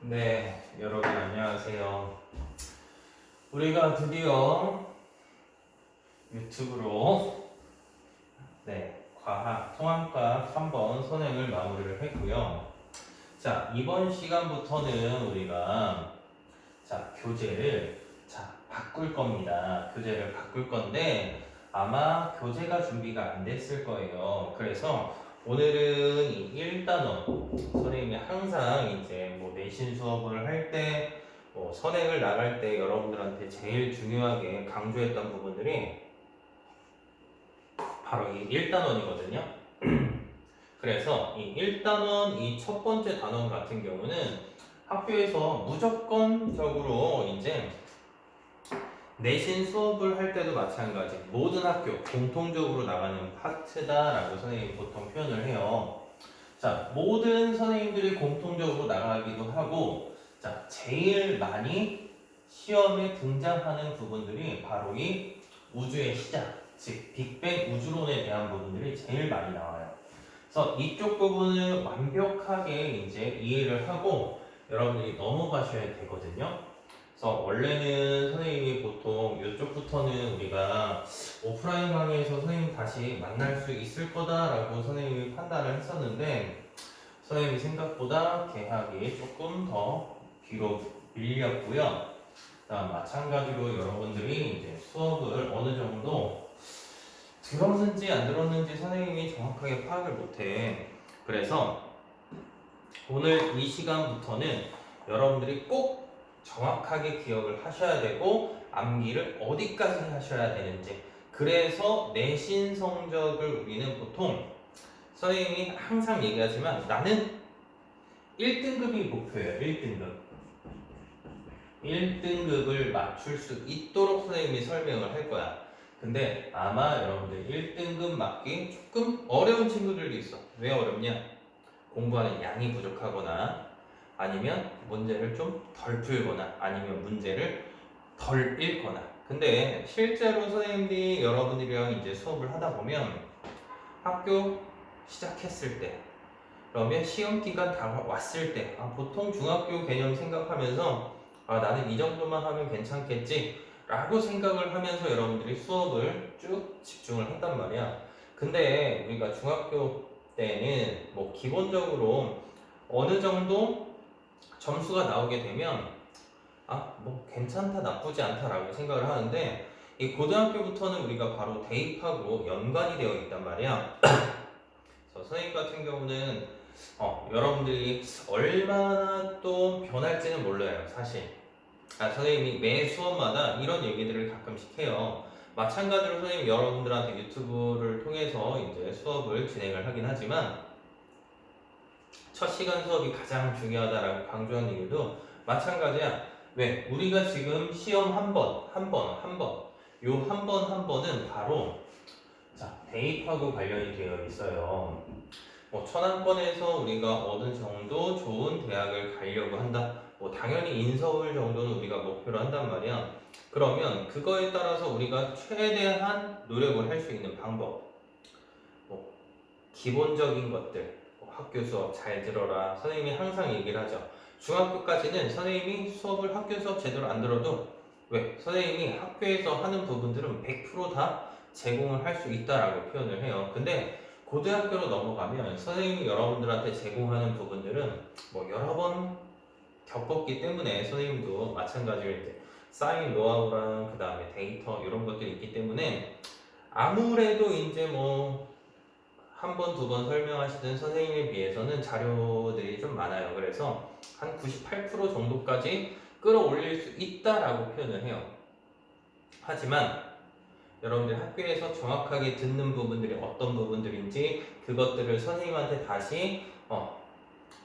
네, 여러분 안녕하세요. 우리가 드디어 유튜브로 과학 통합과 3번 선행을 마무리를 했고요. 자, 이번 시간부터는 우리가 교재를 바꿀 겁니다. 교재를 바꿀 건데 아마 교재가 준비가 안 됐을 거예요. 그래서 오늘은 이 1단원 선생님이 항상 이제 내신 수업을 할 때 선행을 나갈 때 여러분들한테 제일 중요하게 강조했던 부분들이 바로 이 1단원이거든요. 그래서 이 1단원 이 첫 번째 단원 같은 경우는 학교에서 무조건적으로 이제 내신 수업을 할 때도 마찬가지 모든 학교 공통적으로 나가는 파트다라고 선생님이 보통 표현을 해요. 자, 모든 선생님들이 공통적으로 나가기도 하고 제일 많이 시험에 등장하는 부분들이 바로 이 우주의 시작, 즉 빅뱅 우주론에 대한 부분들이 제일 많이 나와요. 그래서 이쪽 부분을 완벽하게 이제 이해를 하고 여러분들이 넘어가셔야 되거든요. 그래서 원래는 선생님이 보통 이쪽부터는 우리가 오프라인 강의에서 선생님 다시 만날 수 있을 거다라고 선생님이 판단을 했었는데 선생님이 생각보다 개학이 조금 더 뒤로 밀렸고요. 마찬가지로 여러분들이 이제 수업을 어느 정도 들었는지 안 들었는지 선생님이 정확하게 파악을 못해. 그래서 오늘 이 시간부터는 여러분들이 꼭 정확하게 기억을 하셔야 되고 암기를 어디까지 하셔야 되는지, 그래서 내신 성적을 우리는 보통 선생님이 항상 얘기하지만 나는 1등급이 목표예요. 1등급을 맞출 수 있도록 선생님이 설명을 할 거야. 근데 아마 여러분들 1등급 맞기 조금 어려운 친구들도 있어. 왜 어렵냐? 공부하는 양이 부족하거나 아니면 문제를 좀 덜 풀거나 아니면 문제를 덜 읽거나. 근데 실제로 선생님들이 여러분들이랑 이제 수업을 하다 보면 학교 시작했을 때 그러면 시험 기간 다 왔을 때 보통 중학교 개념 생각하면서 나는 이 정도만 하면 괜찮겠지 라고 생각을 하면서 여러분들이 수업을 쭉 집중을 한단 말이야. 근데 우리가 중학교 때는 기본적으로 어느 정도 점수가 나오게 되면 괜찮다 나쁘지 않다라고 생각을 하는데 이 고등학교부터는 우리가 바로 대입하고 연관이 되어 있단 말이야. 그래서 선생님 같은 경우는 여러분들이 얼마나 또 변할지는 몰라요, 사실. 선생님이 매 수업마다 이런 얘기들을 가끔씩 해요. 마찬가지로 선생님 여러분들한테 유튜브를 통해서 이제 수업을 진행을 하긴 하지만 첫 시간 수업이 가장 중요하다라고 강조하는 이유도 마찬가지야. 왜? 우리가 지금 시험 한 번. 요 한 번 한 번은 바로 대입하고 관련이 되어 있어요. 천안권에서 우리가 어느 정도 좋은 대학을 가려고 한다. 당연히 인서울 정도는 우리가 목표로 한단 말이야. 그러면 그거에 따라서 우리가 최대한 노력을 할 수 있는 방법. 기본적인 것들. 학교 수업 잘 들어라. 선생님이 항상 얘기를 하죠. 중학교까지는 선생님이 수업을 학교 수업 제대로 안 들어도 왜? 선생님이 학교에서 하는 부분들은 100%다 제공을 할 수 있다라고 표현을 해요. 근데 고등학교로 넘어가면 선생님이 여러분들한테 제공하는 부분들은 여러 번 겪었기 때문에 선생님도 마찬가지로 이제 쌓인 노하우랑 그 다음에 데이터 이런 것들이 있기 때문에 아무래도 이제 한 번, 두 번 설명하시던 선생님에 비해서는 자료들이 좀 많아요. 그래서 한 98% 정도까지 끌어올릴 수 있다라고 표현을 해요. 하지만 여러분들 학교에서 정확하게 듣는 부분들이 어떤 부분들인지 그것들을 선생님한테 다시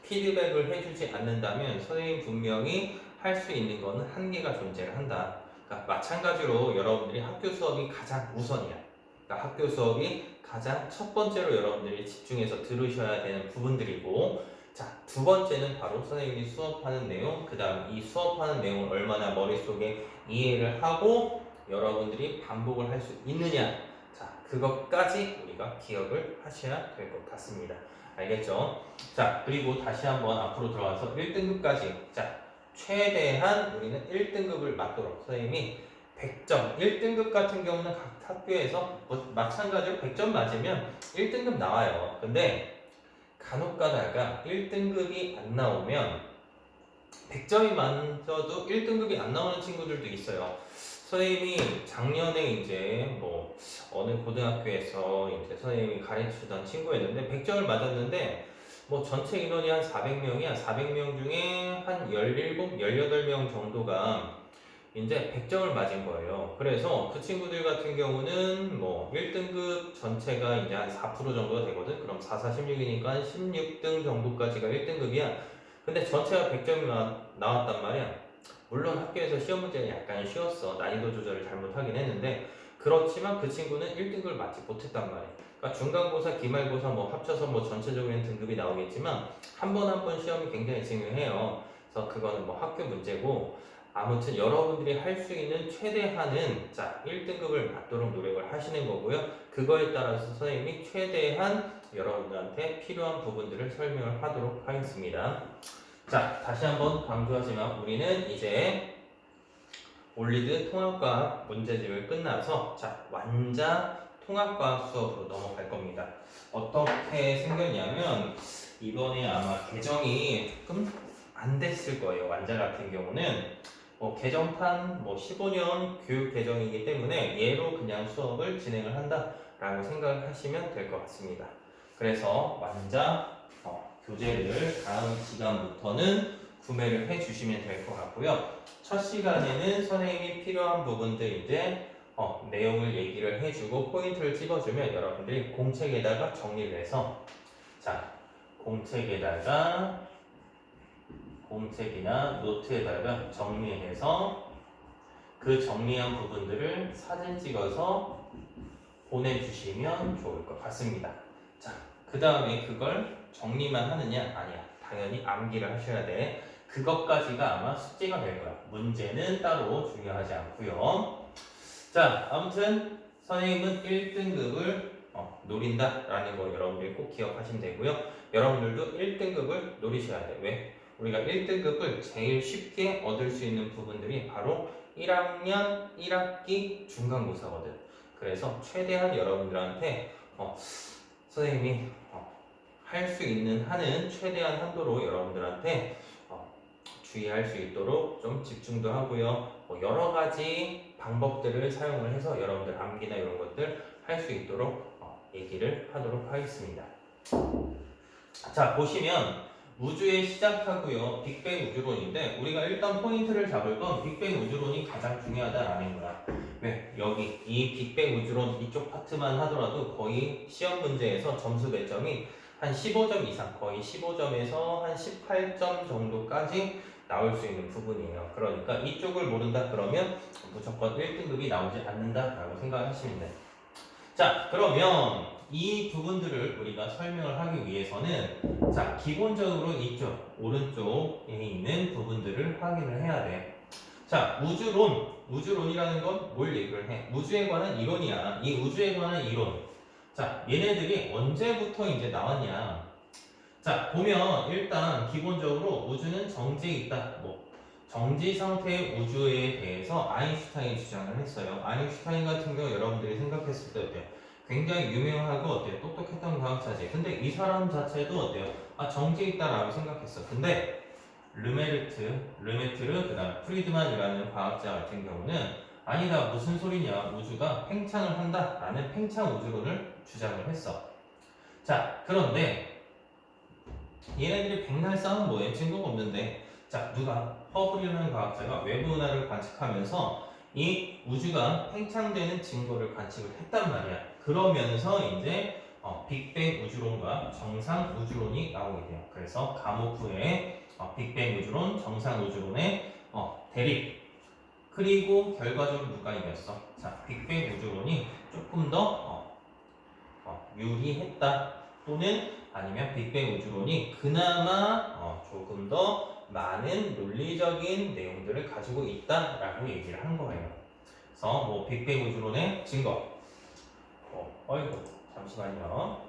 피드백을 해주지 않는다면 선생님 분명히 할 수 있는 것은 한계가 존재를 한다. 그러니까 마찬가지로 여러분들이 학교 수업이 가장 우선이야. 그러니까 학교 수업이 가장 첫 번째로 여러분들이 집중해서 들으셔야 되는 부분들이고, 두 번째는 바로 선생님이 수업하는 내용, 그 다음 이 수업하는 내용을 얼마나 머릿속에 이해를 하고 여러분들이 반복을 할 수 있느냐. 그것까지 우리가 기억을 하셔야 될 것 같습니다. 알겠죠? 자, 그리고 다시 한번 앞으로 들어가서 1등급까지. 자, 최대한 우리는 1등급을 맞도록 선생님이 100점, 1등급 같은 경우는 각 학교에서 뭐 마찬가지로 100점 맞으면 1등급 나와요. 근데 간혹 가다가 1등급이 안 나오면 100점이 맞아도 1등급이 안 나오는 친구들도 있어요. 선생님이 작년에 이제 뭐 어느 고등학교에서 이제 선생님이 가르치던 친구였는데 100점을 맞았는데 뭐 전체 인원이 한 400명이야. 400명 중에 한 17, 18명 정도가 이제 100점을 맞은 거예요. 그래서 그 친구들 같은 경우는 뭐 1등급 전체가 이제 한 4% 정도가 되거든. 그럼 4, 4, 16이니까 16등 정도까지가 1등급이야. 근데 전체가 100점이 나왔단 말이야. 물론 학교에서 시험 문제는 약간 쉬웠어. 난이도 조절을 잘못하긴 했는데 그렇지만 그 친구는 1등급을 맞지 못했단 말이야. 그러니까 중간고사, 기말고사 뭐 합쳐서 뭐 전체적인 등급이 나오겠지만 한 번 한 번 시험이 굉장히 중요해요. 그래서 그거는 뭐 학교 문제고 아무튼 여러분들이 할 수 있는 최대한은 자 1등급을 맞도록 노력을 하시는 거고요. 그거에 따라서 선생님이 최대한 여러분들한테 필요한 부분들을 설명을 하도록 하겠습니다. 자, 다시 한번 강조하지만 우리는 이제 올리드 통합과학 문제집을 끝나서 자, 완자 통합과학 수업으로 넘어갈 겁니다. 어떻게 생겼냐면 이번에 아마 개정이 조금 안 됐을 거예요. 완자 같은 경우는 뭐 개정판 뭐 15년 교육 개정이기 때문에 얘로 그냥 수업을 진행을 한다라고 생각하시면 될 것 같습니다. 그래서 완자 교재를 다음 시간부터는 구매를 해주시면 될 것 같고요. 첫 시간에는 선생님이 필요한 부분들 이제 내용을 얘기를 해주고 포인트를 찍어주면 여러분들이 공책에다가 정리를 해서 자 공책이나 노트에다가 정리해서 그 정리한 부분들을 사진 찍어서 보내주시면 좋을 것 같습니다. 자, 그 다음에 그걸 정리만 하느냐? 아니야. 당연히 암기를 하셔야 돼. 그것까지가 아마 숙제가 될 거야. 문제는 따로 중요하지 않고요. 자, 아무튼 선생님은 1등급을 노린다라는 거 여러분들이 꼭 기억하시면 되고요. 여러분들도 1등급을 노리셔야 돼. 왜? 우리가 1등급을 제일 쉽게 얻을 수 있는 부분들이 바로 1학년 1학기 중간고사거든. 그래서 최대한 여러분들한테 선생님이 할 수 있는 한은 최대한 한도로 여러분들한테 주의할 수 있도록 좀 집중도 하고요. 뭐 여러 가지 방법들을 사용을 해서 여러분들 암기나 이런 것들 할 수 있도록 얘기를 하도록 하겠습니다. 자, 보시면 우주에 시작하고요. 빅뱅 우주론인데 우리가 일단 포인트를 잡을 건 빅뱅 우주론이 가장 중요하다라는 거야. 왜? 여기 이 빅뱅 우주론 이쪽 파트만 하더라도 거의 시험 문제에서 점수 배점이 한 15점 이상, 거의 15점에서 한 18점 정도까지 나올 수 있는 부분이에요. 그러니까 이쪽을 모른다 그러면 무조건 1등급이 나오지 않는다라고 생각하시면 돼요. 자, 그러면 이 부분들을 우리가 설명을 하기 위해서는 자, 기본적으로 이쪽 오른쪽에 있는 부분들을 확인을 해야 돼. 자, 우주론이라는 건 뭘 얘기를 해? 우주에 관한 이론이야. 이 우주에 관한 이론. 자, 얘네들이 언제부터 이제 나왔냐? 자, 보면 일단 기본적으로 우주는 정지에 있다. 뭐 정지 상태의 우주에 대해서 아인슈타인이 주장을 했어요. 아인슈타인 같은 경우 여러분들이 생각했을 때 어때요? 굉장히 유명하고 어때요? 똑똑했던 과학자지. 근데 이 사람 자체도 어때요? 아, 정지에 있다라고 생각했어. 근데 르메트르, 그 다음 프리드만이라는 과학자 같은 경우는 아니다, 무슨 소리냐, 우주가 팽창을 한다라는 팽창 우주론을 주장을 했어. 자, 그런데 얘네들이 백날 싸운 뭐에 증거가 없는데, 자, 누가 허블이라는 과학자가 외부 은하를 관측하면서 이 우주가 팽창되는 증거를 관측을 했단 말이야. 그러면서 이제 빅뱅 우주론과 정상 우주론이 나오게 돼요. 그래서 가모프의 빅뱅 우주론, 정상 우주론의 대립. 그리고 결과적으로 누가 이겼어? 자, 빅뱅 우주론이 조금 더 유리했다. 또는 아니면 빅뱅 우주론이 그나마 조금 더 많은 논리적인 내용들을 가지고 있다라고 얘기를 한 거예요. 그래서 뭐 빅뱅 우주론의 증거. 어이구, 잠시만요.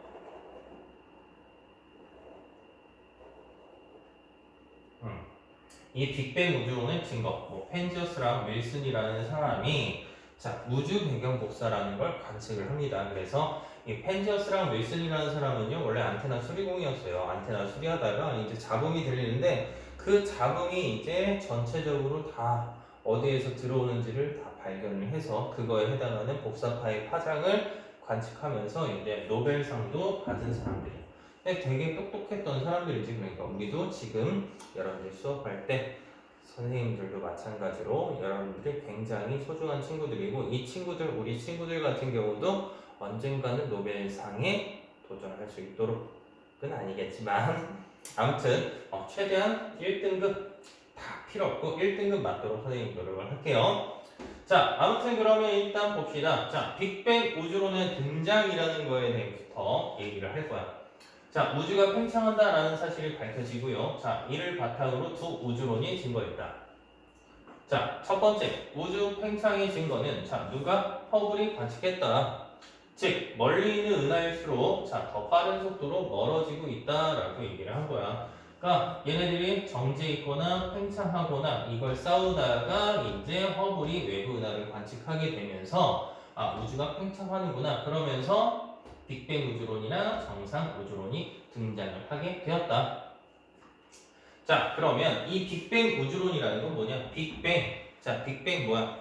이 빅뱅 우주론의 증거, 뭐 펜지어스랑 윌슨이라는 사람이 자 우주 배경 복사라는 걸 관측을 합니다. 그래서 이 펜지어스랑 윌슨이라는 사람은요 원래 안테나 수리공이었어요. 안테나 수리하다가 이제 잡음이 들리는데 그 잡음이 이제 전체적으로 다 어디에서 들어오는지를 다 발견을 해서 그거에 해당하는 복사파의 파장을 관측하면서 이제 노벨상도 받은 사람들이에요. 되게 똑똑했던 사람들이지. 그러니까 우리도 지금 여러분들 수업할 때 선생님들도 마찬가지로 여러분들이 굉장히 소중한 친구들이고 이 친구들 우리 친구들 같은 경우도 언젠가는 노벨상에 도전할 수 있도록은 아니겠지만 아무튼 최대한 1등급 다 필요 없고 1등급 맞도록 선생님 노력을 할게요. 자, 아무튼 그러면 일단 봅시다. 자, 빅뱅 우주론의 등장이라는 거에 대해서부터 얘기를 할 거야. 자, 우주가 팽창한다라는 사실이 밝혀지고요. 자, 이를 바탕으로 두 우주론이 증거했다. 자, 첫 번째, 우주 팽창의 증거는 자, 누가? 허블이 관측했다. 즉, 멀리 있는 은하일수록 자, 더 빠른 속도로 멀어지고 있다라고 얘기를 한 거야. 그러니까 얘네들이 정지해 있거나 팽창하거나 이걸 싸우다가 이제 허블이 외부 은하를 관측하게 되면서 아, 우주가 팽창하는구나. 그러면서 빅뱅 우주론이나 정상 우주론이 등장을 하게 되었다. 자, 그러면 이 빅뱅 우주론이라는 건 뭐냐? 빅뱅. 자, 빅뱅 뭐야?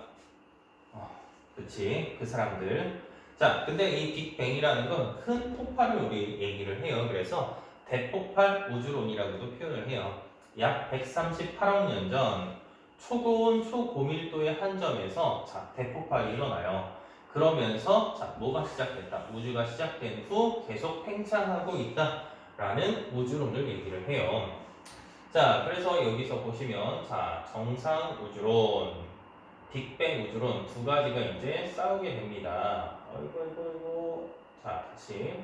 그치, 그 사람들. 자, 근데 이 빅뱅이라는 건 큰 폭발을 우리 얘기를 해요. 그래서 대폭발 우주론이라고도 표현을 해요. 약 138억 년 전 초고온 초고밀도의 한 점에서 자, 대폭발이 일어나요. 그러면서 자, 뭐가 시작됐다? 우주가 시작된 후 계속 팽창하고 있다라는 우주론을 얘기를 해요. 자, 그래서 여기서 보시면 자, 정상 우주론, 빅뱅 우주론 두 가지가 이제 싸우게 됩니다. 아이고. 자, 다시.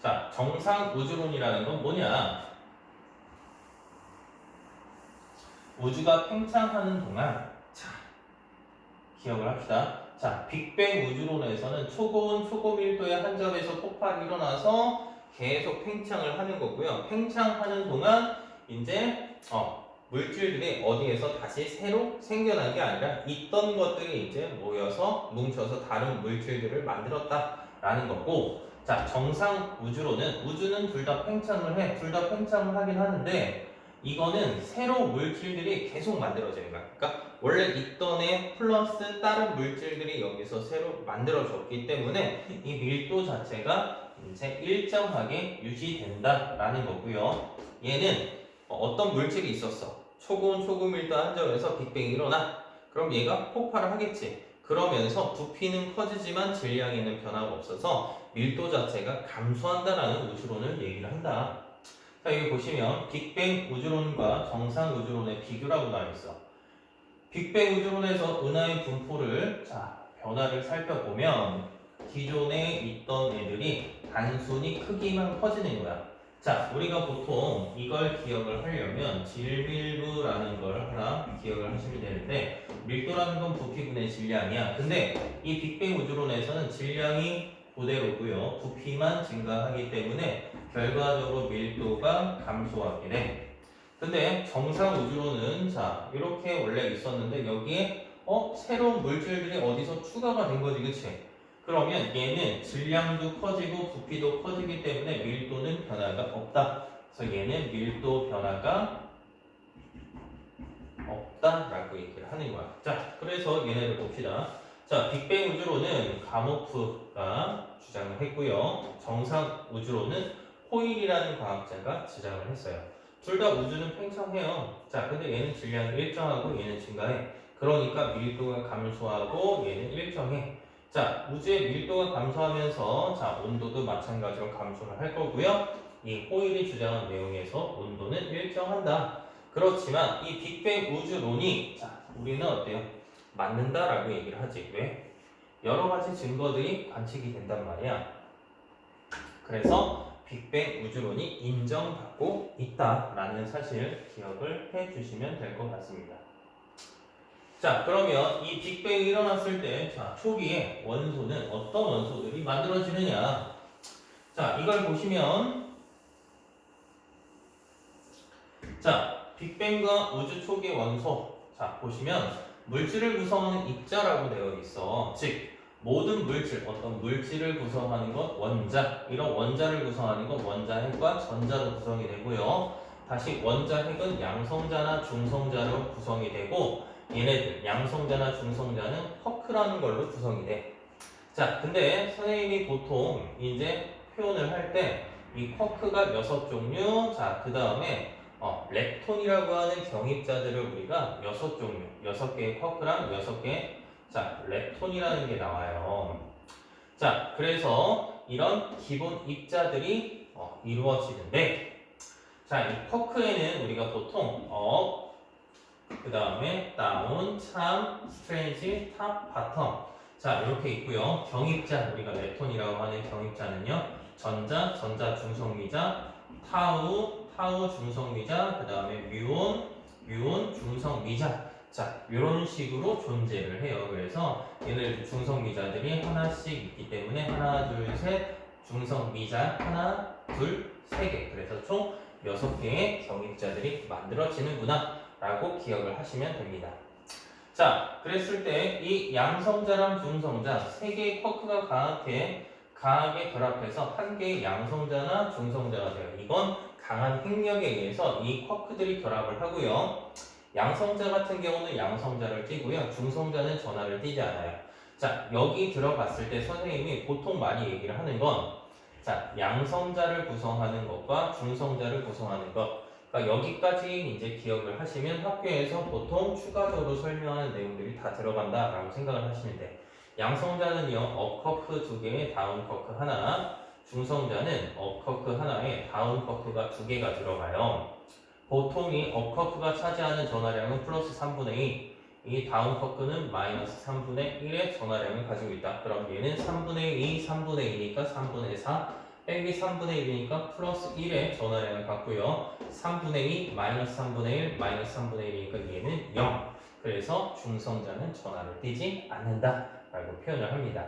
자, 정상 우주론이라는 건 뭐냐? 우주가 팽창하는 동안 자, 기억을 합시다. 자, 빅뱅 우주론에서는 초고온 초고밀도의 한 점에서 폭발이 일어나서 계속 팽창을 하는 거고요. 팽창하는 동안 이제 물질들이 어디에서 다시 새로 생겨난 게 아니라 있던 것들이 이제 모여서 뭉쳐서 다른 물질들을 만들었다라는 거고, 자, 정상 우주론은 우주는 둘 다 팽창을 해. 둘 다 팽창을 하긴 하는데 이거는 새로 물질들이 계속 만들어지는 거야. 그러니까 원래 있던 애 플러스 다른 물질들이 여기서 새로 만들어졌기 때문에 이 밀도 자체가 이제 일정하게 유지된다라는 거고요. 얘는 어떤 물질이 있었어. 초고온 초고밀도 한 점에서 빅뱅이 일어나. 그럼 얘가 폭발을 하겠지. 그러면서 부피는 커지지만 질량에는 변화가 없어서 밀도 자체가 감소한다라는 우주론을 얘기를 한다. 자, 여기 보시면 빅뱅 우주론과 정상 우주론의 비교라고 나와 있어. 빅뱅 우주론에서 은하의 분포를 자, 변화를 살펴보면 기존에 있던 애들이 단순히 크기만 커지는 거야. 자, 우리가 보통 이걸 기억을 하려면 질밀도라는 걸 하나 기억을 하시면 되는데 밀도라는 건 부피분의 질량이야. 근데 이 빅뱅 우주론에서는 질량이 그대로고요. 부피만 증가하기 때문에 결과적으로 밀도가 감소하게 돼. 근데 정상 우주론은 자 이렇게 원래 있었는데 여기에 새로운 물질들이 어디서 추가가 된 거지, 그치? 그러면 얘는 질량도 커지고 부피도 커지기 때문에 밀도는 변화가 없다. 그래서 얘는 밀도 변화가 없다라고 얘기를 하는 거야. 자, 그래서 얘네를 봅시다. 자, 빅뱅 우주론은 가모프가 주장을 했고요. 정상 우주론은 호일이라는 과학자가 주장을 했어요. 둘 다 우주는 팽창해요. 자, 근데 얘는 질량이 일정하고 얘는 증가해. 그러니까 밀도가 감소하고 얘는 일정해. 자, 우주의 밀도가 감소하면서 자, 온도도 마찬가지로 감소를 할 거고요. 이 호일이 주장한 내용에서 온도는 일정한다. 그렇지만 이 빅뱅 우주론이 자, 우리는 어때요? 맞는다라고 얘기를 하지. 왜? 여러 가지 증거들이 관측이 된단 말이야. 그래서 빅뱅 우주론이 인정받고 있다라는 사실 기억을 해주시면 될 것 같습니다. 자, 그러면 이 빅뱅이 일어났을 때 자, 초기에 원소는 어떤 원소들이 만들어지느냐. 자, 이걸 보시면 자, 빅뱅과 우주 초기의 원소. 자, 보시면 물질을 구성하는 입자라고 되어 있어. 즉, 모든 물질, 어떤 물질을 구성하는 것 원자, 이런 원자를 구성하는 것 원자핵과 전자로 구성이 되고요. 다시 원자핵은 양성자나 중성자로 구성이 되고 얘네들 양성자나 중성자는 쿼크라는 걸로 구성이 돼. 자, 근데 선생님이 보통 이제 표현을 할 때 이 쿼크가 6종류, 자, 그 다음에 렙톤이라고 하는 경입자들을 우리가 6종류, 6개의 쿼크랑 6개의 자, 렙톤이라는 게 나와요. 자, 그래서 이런 기본 입자들이 이루어지는데 자, 이 쿼크에는 우리가 보통 그 다음에 다운, 참, 스트레인지, 탑, 바텀 자, 이렇게 있고요. 경입자, 우리가 렙톤이라고 하는 경입자는요. 전자, 전자 중성미자, 타우, 타우 중성미자, 그 다음에 뮤온, 뮤온 중성미자 자, 이런 식으로 존재를 해요. 그래서 얘들 중성미자들이 하나씩 있기 때문에 하나, 둘, 셋 중성미자 하나, 둘, 세 개 그래서 총 6개의 경입자들이 만들어지는구나 라고 기억을 하시면 됩니다. 자, 그랬을 때 이 양성자랑 중성자 세 개의 쿼크가 강하게 결합해서 한 개의 양성자나 중성자가 돼요. 이건 강한 핵력에 의해서 이 쿼크들이 결합을 하고요. 양성자 같은 경우는 양성자를 띠고요. 중성자는 전하를 띠지 않아요. 자, 여기 들어갔을 때 선생님이 보통 많이 얘기를 하는 건 자, 양성자를 구성하는 것과 중성자를 구성하는 것 그러니까 여기까지 이제 기억을 하시면 학교에서 보통 추가적으로 설명하는 내용들이 다 들어간다라고 생각을 하시면 돼. 양성자는요, 업커크 2개에 다운 커크 하나, 중성자는 업커크 하나에 다운 커크가 2개가 들어가요. 보통 이 업커크가 차지하는 전하량은 플러스 3분의 2, 이 다운 커크는 마이너스 3분의 1의 전하량을 가지고 있다. 그럼 얘는 3분의 2, 3분의 2니까 3분의 4, 빼기 3분의 1이니까 플러스 1의 전하량을 갖고요. 3분의 2, 마이너스 3분의 1, 마이너스 3분의 1이니까 얘는 0. 그래서 중성자는 전하를 띠지 않는다 라고 표현을 합니다.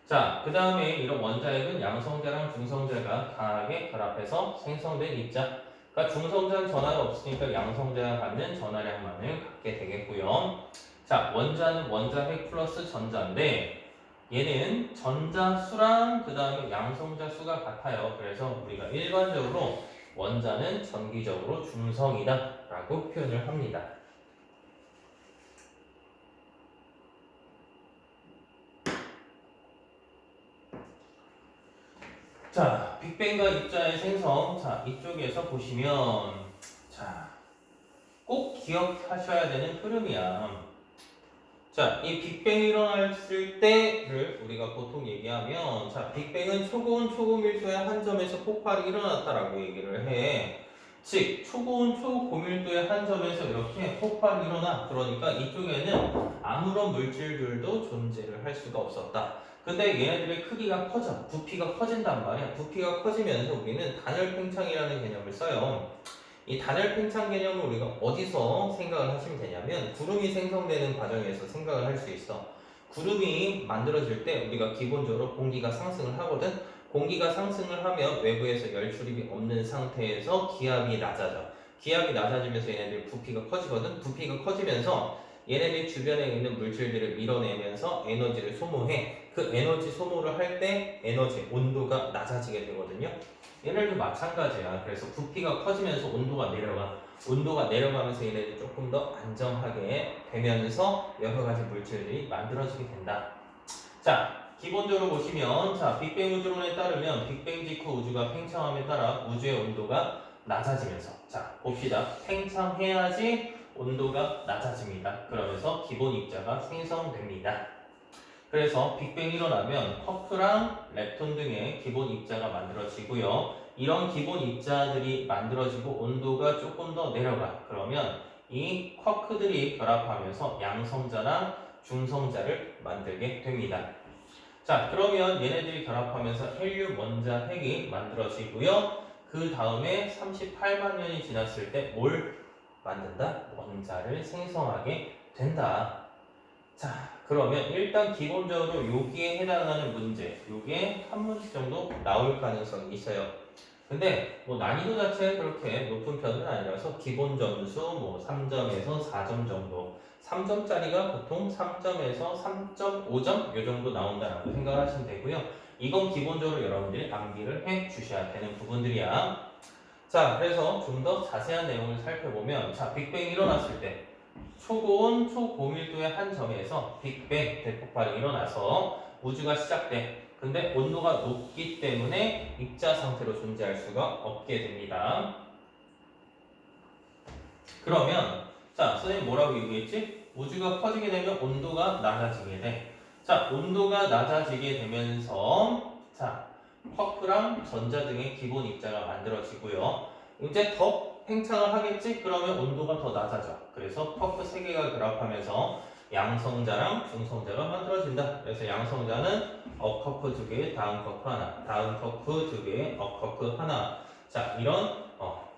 자, 그 다음에 이런 원자핵은 양성자랑 중성자가 강하게 결합해서 생성된 입자 그러니까 중성자는 전하가 없으니까 양성자가 갖는 전하량만을 갖게 되겠고요. 자, 원자는 원자핵 플러스 전자인데 얘는 전자 수랑 그 다음에 양성자 수가 같아요. 그래서 우리가 일반적으로 원자는 전기적으로 중성이다 라고 표현을 합니다. 자, 빅뱅과 입자의 생성. 자, 이쪽에서 보시면 자, 꼭 기억하셔야 되는 흐름이야. 자, 이 빅뱅이 일어났을 때를 우리가 보통 얘기하면 자, 빅뱅은 초고온 초고밀도의 한 점에서 폭발이 일어났다라고 얘기를 해. 즉, 초고온 초고밀도의 한 점에서 이렇게 폭발이 일어나. 그러니까 이쪽에는 아무런 물질들도 존재를 할 수가 없었다. 근데 얘네들의 크기가 커져. 부피가 커진단 말이야. 부피가 커지면서 우리는 단열 팽창이라는 개념을 써요. 이 단열 팽창 개념을 우리가 어디서 생각을 하시면 되냐면 구름이 생성되는 과정에서 생각을 할 수 있어. 구름이 만들어질 때 우리가 기본적으로 공기가 상승을 하거든. 공기가 상승을 하면 외부에서 열 출입이 없는 상태에서 기압이 낮아져. 기압이 낮아지면서 얘네들 부피가 커지거든. 부피가 커지면서 얘네들 주변에 있는 물질들을 밀어내면서 에너지를 소모해. 그 에너지 소모를 할 때 에너지 온도가 낮아지게 되거든요. 얘네들도 마찬가지야. 그래서 부피가 커지면서 온도가 내려가. 온도가 내려가면서 얘네들이 조금 더 안정하게 되면서 여러 가지 물질들이 만들어지게 된다. 자, 기본적으로 보시면 자, 빅뱅 우주론에 따르면 빅뱅 직후 우주가 팽창함에 따라 우주의 온도가 낮아지면서 자, 봅시다. 팽창해야지 온도가 낮아집니다. 그러면서 기본 입자가 생성됩니다. 그래서 빅뱅이 일어나면 쿼크랑 렙톤 등의 기본 입자가 만들어지고요. 이런 기본 입자들이 만들어지고 온도가 조금 더 내려가. 그러면 이 쿼크들이 결합하면서 양성자랑 중성자를 만들게 됩니다. 자, 그러면 얘네들이 결합하면서 헬륨 원자핵이 만들어지고요. 그 다음에 38만 년이 지났을 때 뭘 만든다? 원자를 생성하게 된다. 자, 그러면 일단 기본적으로 여기에 해당하는 문제, 요게 한 문제 정도 나올 가능성이 있어요. 근데 뭐 난이도 자체가 그렇게 높은 편은 아니라서 기본 점수 뭐 3점에서 4점 정도 3점짜리가 보통 3점에서 3.5점 요 정도 나온다라고 생각하시면 되고요. 이건 기본적으로 여러분들이 암기를 해 주셔야 되는 부분들이야. 자, 그래서 좀 더 자세한 내용을 살펴보면 자, 빅뱅이 일어났을 때 초고온, 초고밀도의 한 점에서 빅뱅 대폭발이 일어나서 우주가 시작돼. 근데 온도가 높기 때문에 입자 상태로 존재할 수가 없게 됩니다. 그러면 자, 선생님 뭐라고 얘기했지? 우주가 커지게 되면 온도가 낮아지게 돼. 자, 온도가 낮아지게 되면서 자, 쿼크랑 전자 등의 기본 입자가 만들어지고요. 이제 더 팽창을 하겠지? 그러면 온도가 더 낮아져. 그래서 쿼크 3개가 결합하면서 양성자랑 중성자가 만들어진다. 그래서 양성자는 업커크 2개, 다운 커크 하나, 다운 커크 2개, 업커크 하나. 자, 이런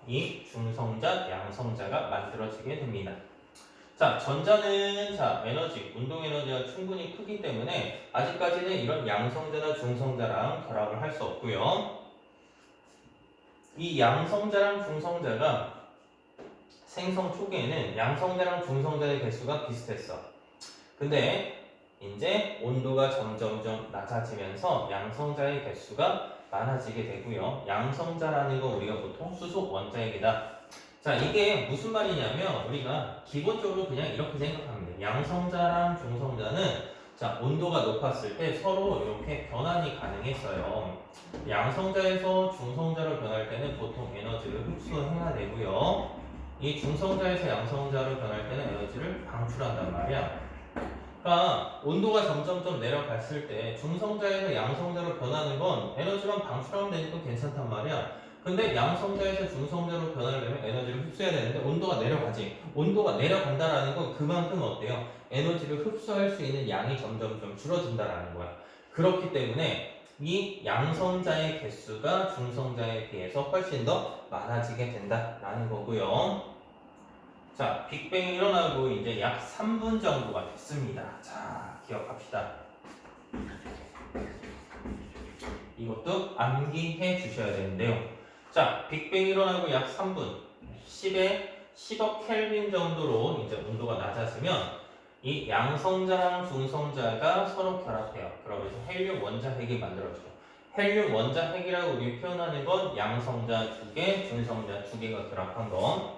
이 중성자, 양성자가 만들어지게 됩니다. 자, 전자는 자 에너지, 운동 에너지가 충분히 크기 때문에 아직까지는 이런 양성자나 중성자랑 결합을 할 수 없고요. 이 양성자랑 중성자가 생성 초기에는 양성자랑 중성자의 개수가 비슷했어. 근데 이제 온도가 점점점 낮아지면서 양성자의 개수가 많아지게 되고요. 양성자라는 건 우리가 보통 수소 원자핵이다. 자, 이게 무슨 말이냐면 우리가 기본적으로 그냥 이렇게 생각하면 돼. 양성자랑 중성자는 자, 온도가 높았을 때 서로 이렇게 변환이 가능했어요. 양성자에서 중성자로 변할 때는 보통 에너지를 흡수해야 되고요. 이 중성자에서 양성자로 변할 때는 에너지를 방출한단 말이야. 그러니까 온도가 점점점 내려갔을 때 중성자에서 양성자로 변하는 건 에너지만 방출하면 되니까 괜찮단 말이야. 근데 양성자에서 중성자로 변하려면 에너지를 흡수해야 되는데 온도가 내려가지. 온도가 내려간다라는 건 그만큼 어때요? 에너지를 흡수할 수 있는 양이 점점점 줄어든다라는 거야. 그렇기 때문에 이 양성자의 개수가 중성자에 비해서 훨씬 더 많아지게 된다라는 거고요. 자, 빅뱅이 일어나고 이제 약 3분 정도가 됐습니다. 자, 기억합시다. 이것도 암기해 주셔야 되는데요. 자, 빅뱅이 일어나고 약 3분, 10억 켈빈 정도로 이제 온도가 낮아지면 이 양성자랑 중성자가 서로 결합해요. 그러면서 헬륨 원자핵이 만들어져요. 헬륨 원자핵이라고 우리 표현하는 건 양성자 2개, 중성자 2개가 결합한 거.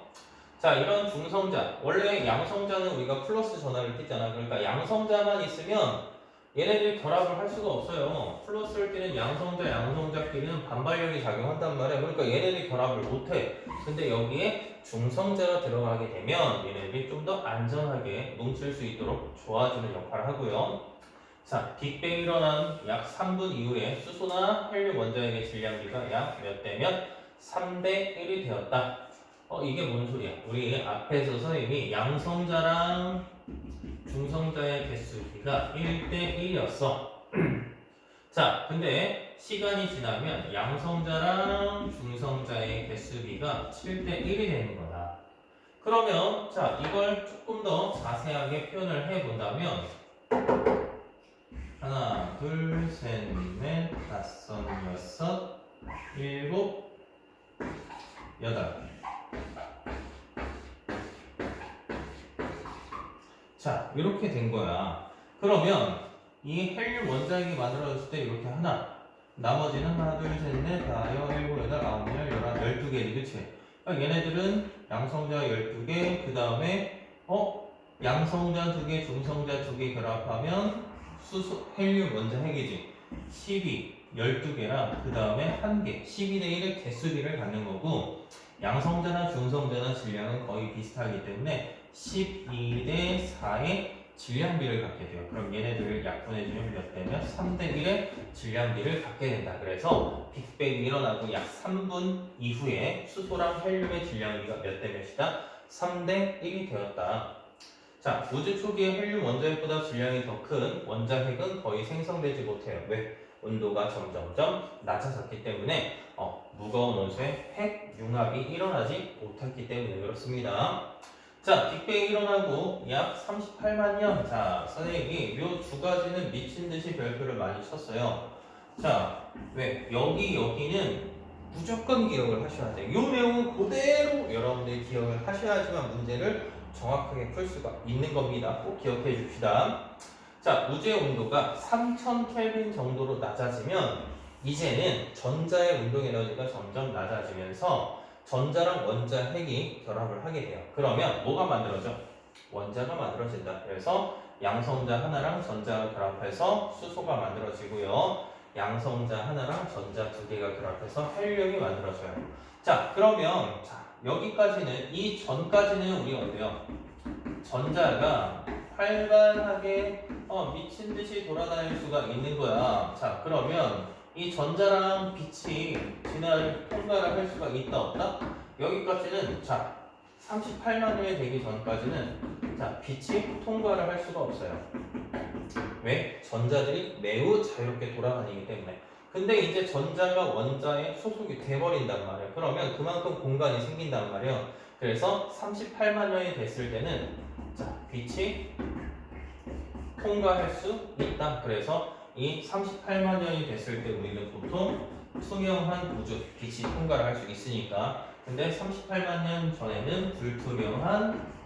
자, 이런 중성자, 원래 양성자는 우리가 플러스 전압을 띠잖아. 그러니까 양성자만 있으면 얘네들이 결합을 할 수가 없어요. 플러스를 띠는 양성자끼리는 반발력이 작용한단 말이야. 그러니까 얘네들이 결합을 못해. 근데 여기에 중성자가 들어가게 되면 얘네들이 좀 더 안전하게 뭉칠 수 있도록 도와주는 역할을 하고요. 자, 빅뱅이 일어난 약 3분 이후에 수소나 헬륨 원자핵의 질량비가 약 몇 대 몇? 3대 1이 되었다. 이게 뭔 소리야? 우리 앞에서 선생님이 양성자랑 중성자의 개수비가 1대 1이었어. 자, 근데 시간이 지나면 양성자랑 중성자의 개수비가 7대 1이 되는 거다. 그러면 자, 이걸 조금 더 자세하게 표현을 해본다면 하나, 둘, 셋, 넷, 다섯, 여섯, 일곱, 여덟. 자, 이렇게 된 거야. 그러면 이 헬륨 원자핵이 만들어졌을 때 이렇게 하나, 나머지는 하나, 둘, 셋, 넷, 다, 일곱, 여덟, 아홉, 열, 열한, 12개지, 그치? 그러니까 얘네들은 양성자 12개, 그 다음에 양성자 2개, 중성자 2개 결합하면 헬륨 원자핵이지. 12, 12개랑 그 다음에 1개, 12대 1의 개수비를 갖는 거고 양성자나 중성자나 질량은 거의 비슷하기 때문에 12대 4의 질량비를 갖게 돼요. 그럼 얘네들을 약분해주면 몇 대 몇? 3대 1의 질량비를 갖게 된다. 그래서 빅뱅이 일어나고 약 3분 이후에 수소랑 헬륨의 질량비가 몇 대 몇이다? 3대 1이 되었다. 자, 우주 초기에 헬륨 원자핵보다 질량이 더 큰 원자핵은 거의 생성되지 못해요. 왜? 온도가 점점점 낮아졌기 때문에 무거운 원소의 핵 융합이 일어나지 못했기 때문에 그렇습니다. 자, 빅뱅이 일어나고 약 38만 년. 자, 선생님이 이 두 가지는 미친 듯이 별표를 많이 쳤어요. 자, 왜? 여기는 무조건 기억을 하셔야 돼요. 이 내용은 그대로 여러분들이 기억을 하셔야지만 문제를 정확하게 풀 수가 있는 겁니다. 꼭 기억해 줍시다. 자, 우주의 온도가 3000 켈빈 정도로 낮아지면 이제는 전자의 운동 에너지가 점점 낮아지면서 전자랑 원자 핵이 결합을 하게 돼요. 그러면 뭐가 만들어져? 원자가 만들어진다. 그래서 양성자 하나랑 전자가 결합해서 수소가 만들어지고요. 양성자 하나랑 전자 두 개가 결합해서 헬륨이 만들어져요. 자, 그러면 여기까지는 이 전까지는 우리가 어때요? 전자가 활발하게 미친 듯이 돌아다닐 수가 있는 거야. 자, 그러면 이 전자랑 빛이 통과를 할 수가 있다 없다? 여기까지는 38만 년이 되기 전까지는 빛이 통과를 할 수가 없어요. 왜? 전자들이 매우 자유롭게 돌아다니기 때문에. 근데 이제 전자가 원자에 소속이 돼버린단 말이에요. 그러면 그만큼 공간이 생긴단 말이에요. 그래서 38만 년이 됐을 때는 빛이 통과할 수 있다. 그래서 이 38만 년이 됐을 때 우리는 보통 투명한 우주, 빛이 통과를 할 수 있으니까. 근데 38만 년 전에는 불투명한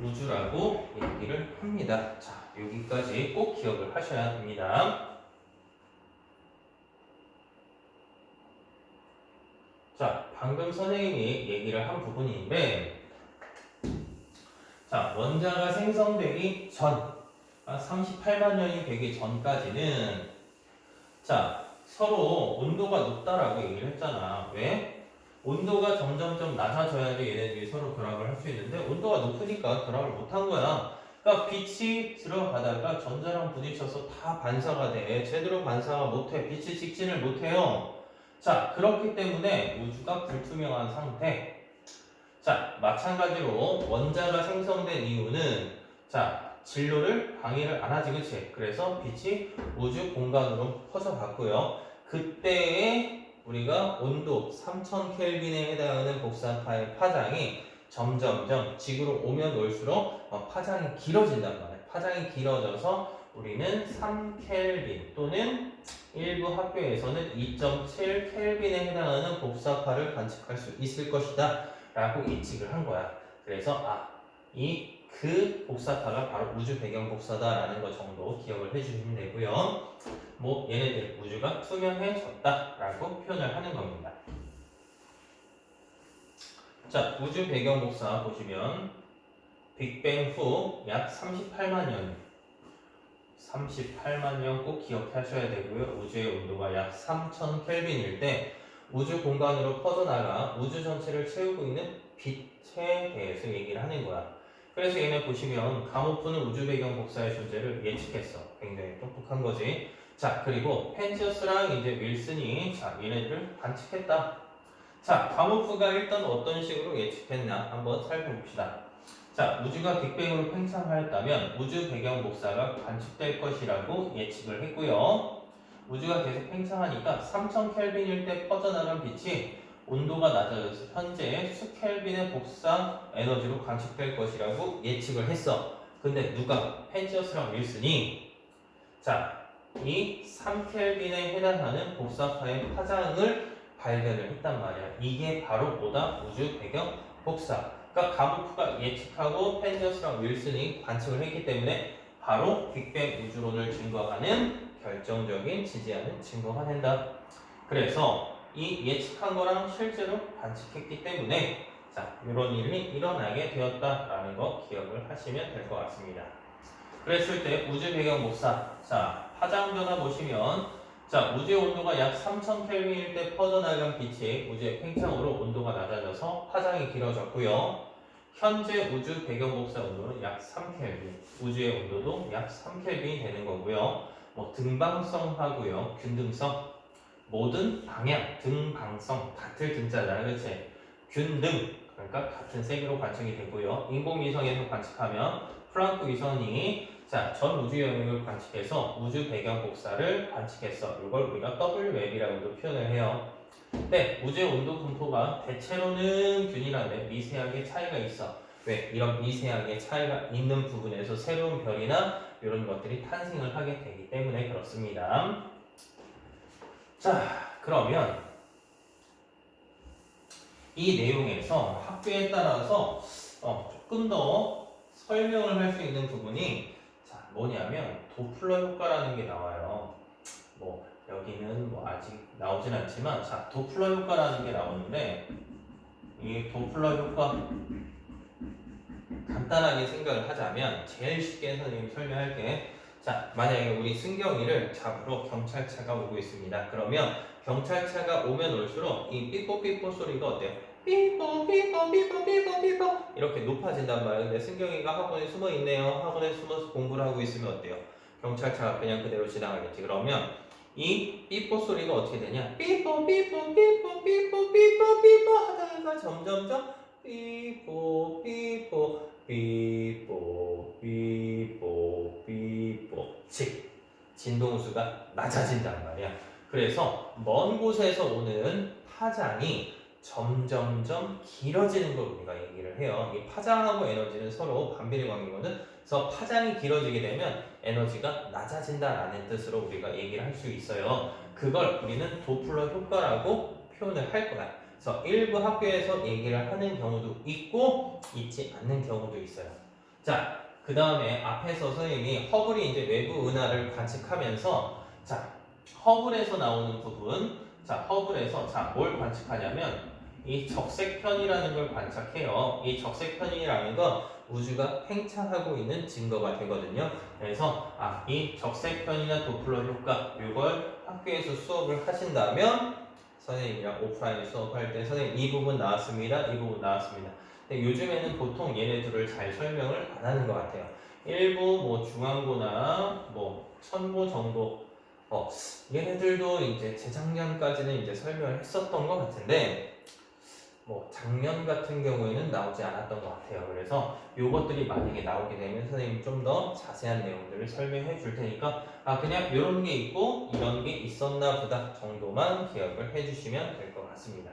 우주라고 얘기를 합니다. 자, 여기까지 꼭 기억을 하셔야 됩니다. 자, 방금 선생님이 얘기를 한 부분인데, 원자가 생성되기 전, 38만 년이 되기 전까지는, 서로 온도가 높다라고 얘기를 했잖아. 왜? 온도가 점점점 낮아져야지 얘네들이 서로 결합을 할 수 있는데, 온도가 높으니까 결합을 못한 거야. 그러니까 빛이 들어가다가 전자랑 부딪혀서 다 반사가 돼. 제대로 반사가 못해. 빛이 직진을 못해요. 그렇기 때문에 우주가 불투명한 상태. 마찬가지로 원자가 생성된 이유는 진로를 방해를 안 하지, 그치? 그래서 빛이 우주 공간으로 퍼져갔고요. 그때에 우리가 온도 3000 켈빈에 해당하는 복사파의 파장이 점점점 지구로 오면 올수록 파장이 길어진단 말이에요. 파장이 길어져서 우리는 3켈빈 또는 일부 학교에서는 2.7 켈빈에 해당하는 복사파를 관측할 수 있을 것이다 라고 예측을 한 거야. 그래서 그 복사파가 바로 우주 배경 복사다라는 것 정도 기억을 해주시면 되고요. 얘네들 우주가 투명해졌다라고 표현을 하는 겁니다. 자, 우주 배경 복사 보시면 빅뱅 후 약 38만 년 38만 년 꼭 기억하셔야 되고요. 우주의 온도가 약 3000 켈빈일 때 우주 공간으로 퍼져나가 우주 전체를 채우고 있는 빛에 대해서 얘기를 하는 거야. 그래서 얘네 보시면 가모프는 우주 배경 복사의 존재를 예측했어. 굉장히 똑똑한 거지. 그리고 펜티어스랑 이제 윌슨이 얘네들을 관측했다. 가모프가 일단 어떤 식으로 예측했나 한번 살펴봅시다. 우주가 빅뱅으로 팽창하였다면 우주 배경 복사가 관측될 것이라고 예측을 했고요. 우주가 계속 팽창하니까 3000 켈빈일 때 퍼져나간 빛이 온도가 낮아져서 현재 수켈빈의 복사 에너지로 관측될 것이라고 예측을 했어. 근데 누가? 펜티어스랑 윌슨이 이 3켈빈에 해당하는 복사파의 파장을 발견을 했단 말이야. 이게 바로 뭐다? 우주 배경 복사. 그러니까 가모프가 예측하고 펜티어스랑 윌슨이 관측을 했기 때문에 바로 빅뱅 우주론을 증거하는 결정적인 지지하는 증거가 된다. 그래서 이 예측한 거랑 실제로 관측했기 때문에 이런 일이 일어나게 되었다라는 거 기억을 하시면 될 것 같습니다. 그랬을 때 우주 배경 복사 파장 변화 보시면 우주의 온도가 약 3000 켈빈일 때 퍼져나간 빛이 우주의 팽창으로 온도가 낮아져서 파장이 길어졌고요. 현재 우주 배경 복사 온도는 약 3켈빈, 우주의 온도도 약 3켈빈이 되는 거고요. 등방성하고요, 균등성, 모든 방향, 등방성 같을 등자잖아요, 그렇지? 균등, 그러니까 같은 세기로 관측이 되고요. 인공위성에서 관측하면 프랑크 위성이 전 우주 영역을 관측해서 우주 배경 복사를 관측했어. 이걸 우리가 더블 웹이라고도 표현을 해요. 근데 우주의 온도 분포가 대체로는 균일한데 미세하게 차이가 있어. 왜? 이런 미세하게 차이가 있는 부분에서 새로운 별이나 이런 것들이 탄생을 하게 되기 때문에 그렇습니다. 그러면 이 내용에서 학교에 따라서 조금 더 설명을 할 수 있는 부분이 자 뭐냐면 도플러 효과라는 게 나와요. 뭐 여기는 뭐 아직 나오진 않지만 자 도플러 효과라는 게 나오는데 이 도플러 효과 간단하게 생각을 하자면 제일 쉽게 선생님이 설명할게. 자, 만약에 우리 승경이를 잡으러 경찰차가 오고 있습니다. 그러면 경찰차가 오면 올수록 이 삐뽀삐뽀 소리가 어때요? 삐뽀 삐뽀 삐뽀 삐뽀 삐뽀 이렇게 높아진단 말이에요. 근데 승경이가 학원에 숨어 있네요. 학원에 숨어서 공부를 하고 있으면 어때요? 경찰차가 그냥 그대로 지나가겠지. 그러면 이 삐뽀 소리가 어떻게 되냐? 삐뽀 삐뽀 삐뽀 삐뽀 삐뽀 삐뽀 하다가 점점점 삐뽀 삐뽀 삐뽀 삐뽀 삐뽀 즉 진동수가 낮아진단 말이야. 그래서 먼 곳에서 오는 파장이 점점점 길어지는 걸 우리가 얘기를 해요. 이 파장하고 에너지는 서로 반비례 관계거든. 그래서 파장이 길어지게 되면 에너지가 낮아진다라는 뜻으로 우리가 얘기를 할 수 있어요. 그걸 우리는 도플러 효과라고 표현을 할 거야. 그래서 일부 학교에서 얘기를 하는 경우도 있고 있지 않는 경우도 있어요. 자, 그 다음에 앞에서 선생님이 허블이 이제 외부 은하를 관측하면서 자, 허블에서 나오는 부분 자, 허블에서 자, 뭘 관측하냐면 이 적색편이라는 걸 관측해요. 이 적색편이라는 건 우주가 팽창하고 있는 증거가 되거든요. 그래서 이 적색편이나 도플러 효과 이걸 학교에서 수업을 하신다면 선생님이랑 오프라인 수업할 때 선생님 이 부분 나왔습니다. 이 부분 나왔습니다. 근데 요즘에는 보통 얘네들을 잘 설명을 안 하는 것 같아요. 일부 뭐 중앙고나 뭐 천고 정도 얘네들도 이제 재작년까지는 이제 설명을 했었던 것 같은데 뭐 작년 같은 경우에는 나오지 않았던 것 같아요. 그래서 요것들이 만약에 나오게 되면 선생님이 좀 더 자세한 내용들을 설명해 줄 테니까 그냥 이런 게 있고 이런 게 있었나 보다 정도만 기억을 해 주시면 될 것 같습니다.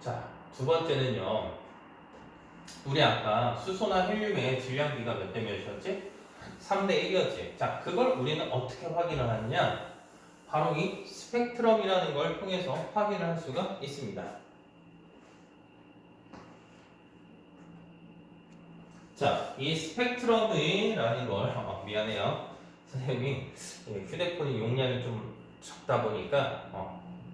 자, 두 번째는요. 우리 아까 수소나 헬륨의 질량비가 몇 대 몇이었지? 3대 1이었지. 자, 그걸 우리는 어떻게 확인을 하느냐? 바로 이 스펙트럼이라는 걸 통해서 확인을 할 수가 있습니다. 자, 이 스펙트럼이라는 걸 미안해요. 선생님이 휴대폰이 용량이 좀 적다 보니까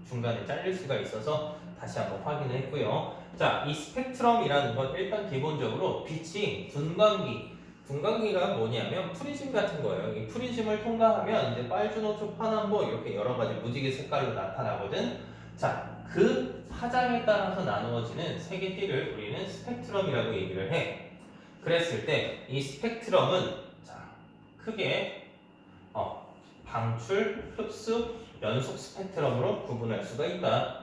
중간에 잘릴 수가 있어서 다시 한번 확인을 했고요. 자, 이 스펙트럼이라는 건 일단 기본적으로 빛이 분광기가 뭐냐면 프리즘 같은 거예요. 이 프리즘을 통과하면 이제 빨주노초, 파남보 이렇게 여러 가지 무지개 색깔로 나타나거든. 자, 그 파장에 따라서 나누어지는 색의 띠를 우리는 스펙트럼이라고 얘기를 해. 그랬을 때 이 스펙트럼은 자, 크게 방출, 흡수, 연속 스펙트럼으로 구분할 수가 있다.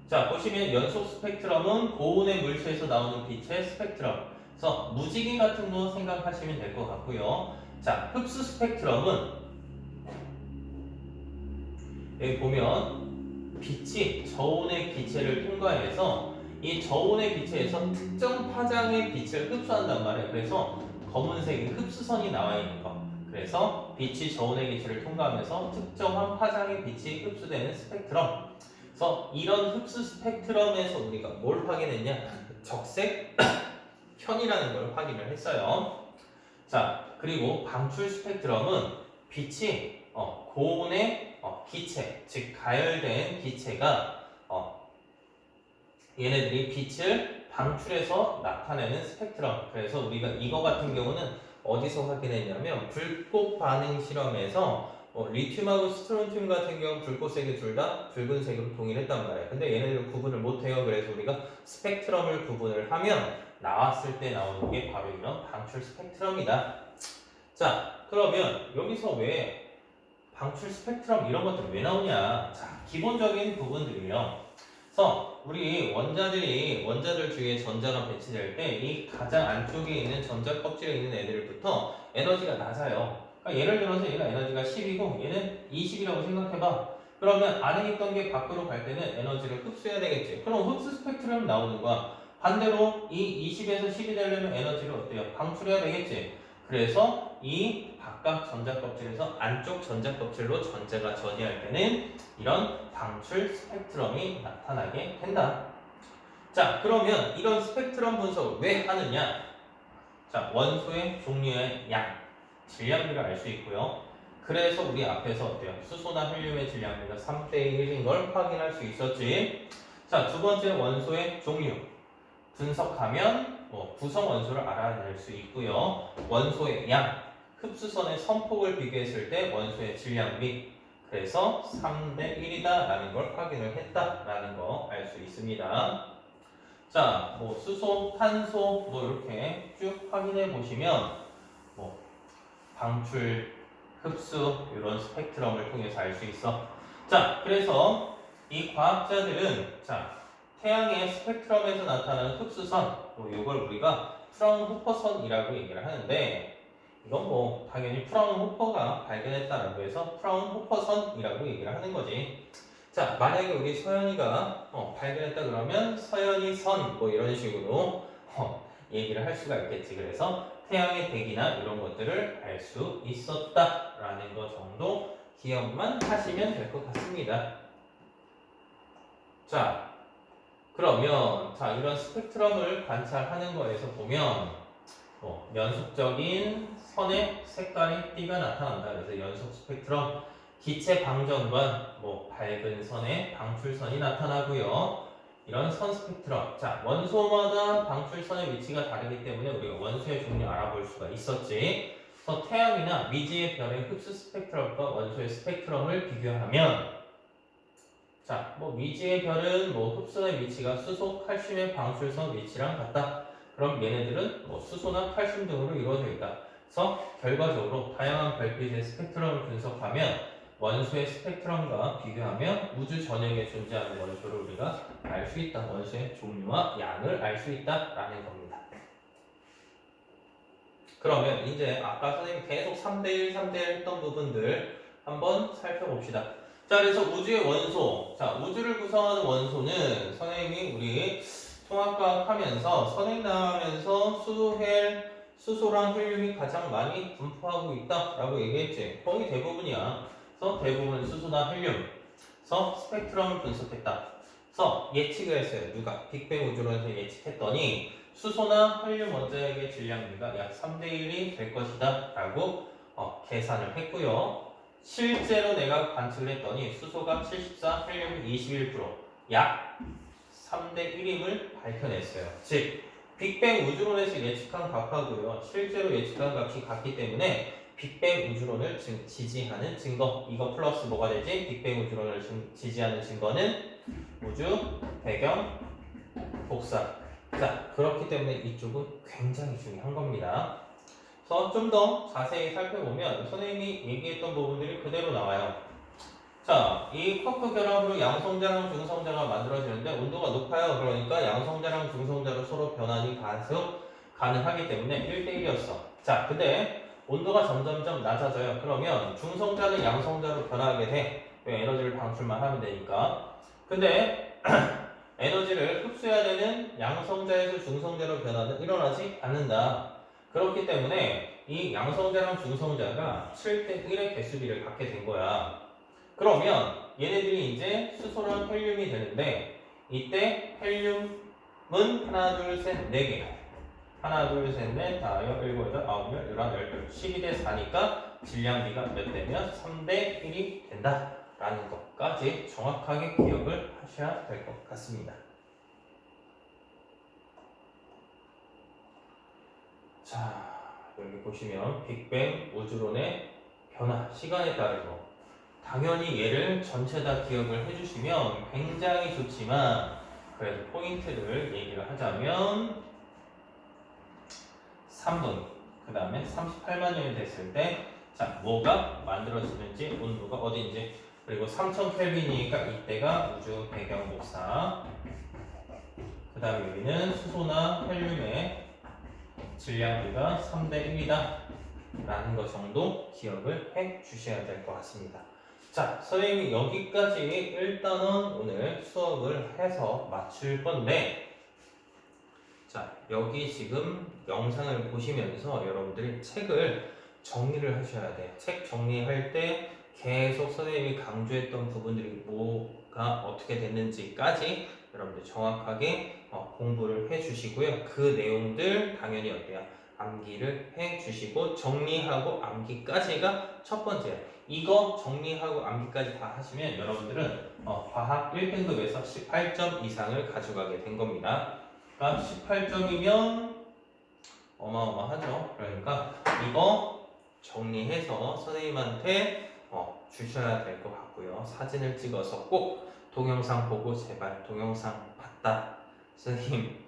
자, 보시면 연속 스펙트럼은 고온의 물체에서 나오는 빛의 스펙트럼. 그래서 무지개 같은 거 생각하시면 될 것 같고요. 자, 흡수 스펙트럼은 여기 보면 빛이 저온의 기체를 통과해서 이 저온의 기체에서 특정 파장의 빛을 흡수한단 말이에요. 그래서 검은색의 흡수선이 나와 있는 거. 그래서 빛이 저온의 기체를 통과하면서 특정한 파장의 빛이 흡수되는 스펙트럼. 그래서 이런 흡수 스펙트럼에서 우리가 뭘 확인했냐? 적색 편이라는 걸 확인을 했어요. 자, 그리고 방출 스펙트럼은 빛이 고온의 기체, 즉 가열된 기체가 얘네들이 빛을 방출해서 나타내는 스펙트럼. 그래서 우리가 이거 같은 경우는 어디서 확인했냐면 불꽃 반응 실험에서 리튬하고 스트론튬 같은 경우 불꽃색이 둘 다 붉은색으로 동일했단 말이에요. 근데 얘네들은 구분을 못해요. 그래서 우리가 스펙트럼을 구분을 하면 나왔을 때 나오는 게 바로 이런 방출 스펙트럼이다. 자, 그러면 여기서 왜 방출 스펙트럼 이런 것들이 왜 나오냐? 자, 기본적인 부분들이요. 그래서 우리 원자들 주위에 전자가 배치될 때 이 가장 안쪽에 있는 전자 껍질에 있는 애들부터 에너지가 낮아요. 그러니까 예를 들어서 얘가 에너지가 10이고 얘는 20이라고 생각해봐. 그러면 안에 있던 게 밖으로 갈 때는 에너지를 흡수해야 되겠지. 그럼 흡수 스펙트럼 나오는 거야. 반대로 이 20에서 10이 되려면 에너지를 어때요? 방출해야 되겠지. 그래서 이 바깥 전자껍질에서 안쪽 전자껍질로 전자가 전이할 때는 이런 방출 스펙트럼이 나타나게 된다. 자, 그러면 이런 스펙트럼 분석을 왜 하느냐? 자, 원소의 종류의 양, 질량비를 알 수 있고요. 그래서 우리 앞에서 어때요? 수소나 헬륨의 질량비가 3대 1인 걸 확인할 수 있었지. 자, 두 번째 원소의 종류. 분석하면 구성 원소를 알아낼 수 있고요. 원소의 양, 흡수선의 선폭을 비교했을 때 원소의 질량비. 그래서 3대 1이다 라는 걸 확인을 했다라는 거 알 수 있습니다. 자, 수소, 탄소 이렇게 쭉 확인해 보시면 방출, 흡수 이런 스펙트럼을 통해서 알 수 있어. 자, 그래서 이 과학자들은 태양의 스펙트럼에서 나타나는 흡수선, 이걸 우리가 프라운호퍼선이라고 얘기를 하는데 이건 당연히 프라운호퍼가 발견했다라고 해서 프라운호퍼선이라고 얘기를 하는 거지. 자, 만약에 우리 서연이가 발견했다 그러면 서연이선 이런 식으로 얘기를 할 수가 있겠지. 그래서 태양의 대기나 이런 것들을 알 수 있었다라는 것 정도 기억만 하시면 될 것 같습니다. 자, 그러면 이런 스펙트럼을 관찰하는 거에서 보면 연속적인 선의 색깔의 띠가 나타난다. 그래서 연속 스펙트럼, 기체 방정관, 밝은 선의 방출선이 나타나고요. 이런 선 스펙트럼. 자, 원소마다 방출선의 위치가 다르기 때문에 우리가 원소의 종류 알아볼 수가 있었지. 그래서 태양이나 미지의 별의 흡수 스펙트럼과 원소의 스펙트럼을 비교하면 미지의 별은 흡수의 위치가 수소, 칼슘의 방출선 위치랑 같다. 그럼 얘네들은 수소나 칼슘 등으로 이루어져 있다. 그래서 결과적으로 다양한 별빛의 스펙트럼을 분석하면 원소의 스펙트럼과 비교하면 우주 전역에 존재하는 원소를 우리가 알 수 있다. 원소의 종류와 양을 알 수 있다라는 겁니다. 그러면 이제 아까 선생님이 계속 3대1, 3대1 했던 부분들 한번 살펴봅시다. 자, 그래서 우주의 원소. 자, 우주를 구성하는 원소는 선생님이 우리 통합과학 하면서 선행 나가면서 수소랑 헬륨이 가장 많이 분포하고 있다라고 얘기했지. 거의 대부분이야. 그래서 대부분 수소나 헬륨. 그래서 스펙트럼을 분석했다. 그래서 예측을 했어요. 누가? 빅뱅 우주론에서 예측했더니 수소나 헬륨 원자핵의 질량비가 약 3대 1이 될 것이다 라고 계산을 했고요. 실제로 내가 관측을 했더니 수소가 74, 헬륨이 21%약 3대 1임을 밝혀냈어요. 즉 빅뱅 우주론에서 예측한 값하고요. 실제로 예측한 값이 같기 때문에 빅뱅 우주론을 지지하는 증거. 이거 플러스 뭐가 되지? 빅뱅 우주론을 지지하는 증거는 우주, 배경, 복사. 자, 그렇기 때문에 이쪽은 굉장히 중요한 겁니다. 그래서 좀 더 자세히 살펴보면 선생님이 얘기했던 부분들이 그대로 나와요. 자, 이 쿼크 결합으로 양성자랑 중성자가 만들어지는데 온도가 높아요. 그러니까 양성자랑 중성자로 서로 변환이 가능하기 때문에 1대1이었어. 자, 근데 온도가 점점점 낮아져요. 그러면 중성자는 양성자로 변하게 돼. 왜? 에너지를 방출만 하면 되니까. 근데 에너지를 흡수해야 되는 양성자에서 중성자로 변화는 일어나지 않는다. 그렇기 때문에 이 양성자랑 중성자가 7대 1의 개수비를 갖게 된 거야. 그러면 얘네들이 이제 수소랑 헬륨이 되는데 이때 헬륨은 하나, 둘, 셋, 4개. 하나, 둘, 셋, 넷, 다, 7, 8, 9, 10, 11, 12. 12대 4니까 질량비가 몇 대면 3대 1이 된다. 라는 것까지 정확하게 기억을 하셔야 될 것 같습니다. 자, 여기 보시면 빅뱅 우주론의 변화, 시간에 따르고 당연히 얘를 전체 다 기억을 해주시면 굉장히 좋지만 그래도 포인트를 얘기를 하자면 3분, 그 다음에 38만 년이 됐을 때 뭐가 만들어지는지, 온도가 어딘지, 그리고 3000켈빈이니까 이때가 우주 배경 복사. 그 다음에 여기는 수소나 헬륨의 질량비가 3대 1이다 라는 것 정도 기억을 해 주셔야 될 것 같습니다. 자, 선생님이 여기까지 일단은 오늘 수업을 해서 마칠 건데, 자, 여기 지금 영상을 보시면서 여러분들이 책을 정리를 하셔야 돼요. 책 정리할 때 계속 선생님이 강조했던 부분들이 뭐가 어떻게 됐는지까지 여러분들 정확하게 공부를 해주시고요. 그 내용들 당연히 어때요? 암기를 해주시고 정리하고 암기까지가 첫 번째예요. 이거 정리하고 암기까지 다 하시면 여러분들은 과학 1등급에서 18점 이상을 가져가게 된 겁니다. 그러니까 18점이면 어마어마하죠. 그러니까 이거 정리해서 선생님한테 주셔야 될 것 같고요. 사진을 찍어서 꼭 동영상 보고 제발 동영상 봤다. 선생님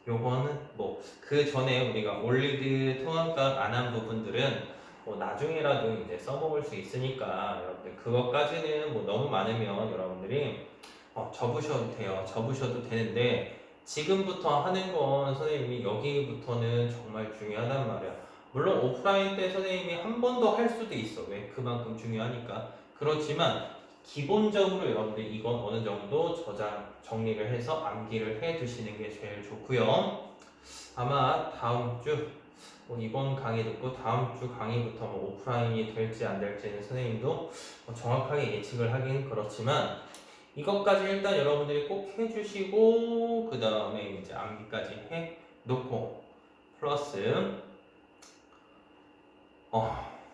요거는 뭐 그 전에 우리가 올리드 통합각 안 한 부분들은 뭐 나중에라도 이제 써먹을 수 있으니까 여러분들 그것까지는 뭐 너무 많으면 여러분들이 접으셔도 돼요. 접으셔도 되는데 지금부터 하는 건 선생님이 여기부터는 정말 중요하단 말이야. 물론 오프라인 때 선생님이 한 번 더 할 수도 있어. 왜? 그만큼 중요하니까. 그렇지만 기본적으로 여러분들 이건 어느 정도 저장 정리를 해서 암기를 해 두시는 게 제일 좋고요. 아마 다음 주 이번 강의 듣고 다음 주 강의부터 오프라인이 될지 안 될지는 선생님도 정확하게 예측을 하긴 그렇지만 이것까지 일단 여러분들이 꼭 해주시고 그 다음에 이제 암기까지 해 놓고 플러스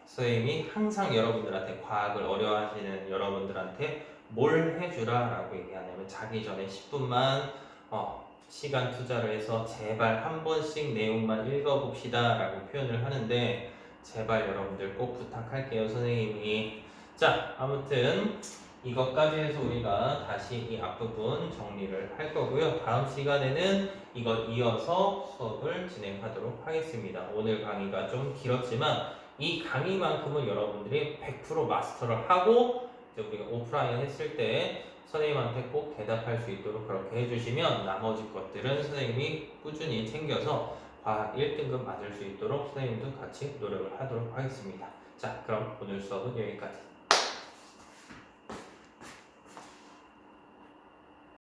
선생님이 항상 여러분들한테 과학을 어려워하시는 여러분들한테 뭘 해주라 라고 얘기하냐면 자기 전에 10분만 시간 투자를 해서 제발 한 번씩 내용만 읽어봅시다 라고 표현을 하는데 제발 여러분들 꼭 부탁할게요 선생님이. 자 아무튼 이것까지 해서 우리가 다시 이 앞부분 정리를 할 거고요. 다음 시간에는 이걸 이어서 수업을 진행하도록 하겠습니다. 오늘 강의가 좀 길었지만 이 강의만큼은 여러분들이 100% 마스터를 하고 이제 우리가 오프라인 했을 때 선생님한테 꼭 대답할 수 있도록 그렇게 해주시면 나머지 것들은 선생님이 꾸준히 챙겨서 과학 1등급 맞을 수 있도록 선생님도 같이 노력을 하도록 하겠습니다. 자, 그럼 오늘 수업은 여기까지.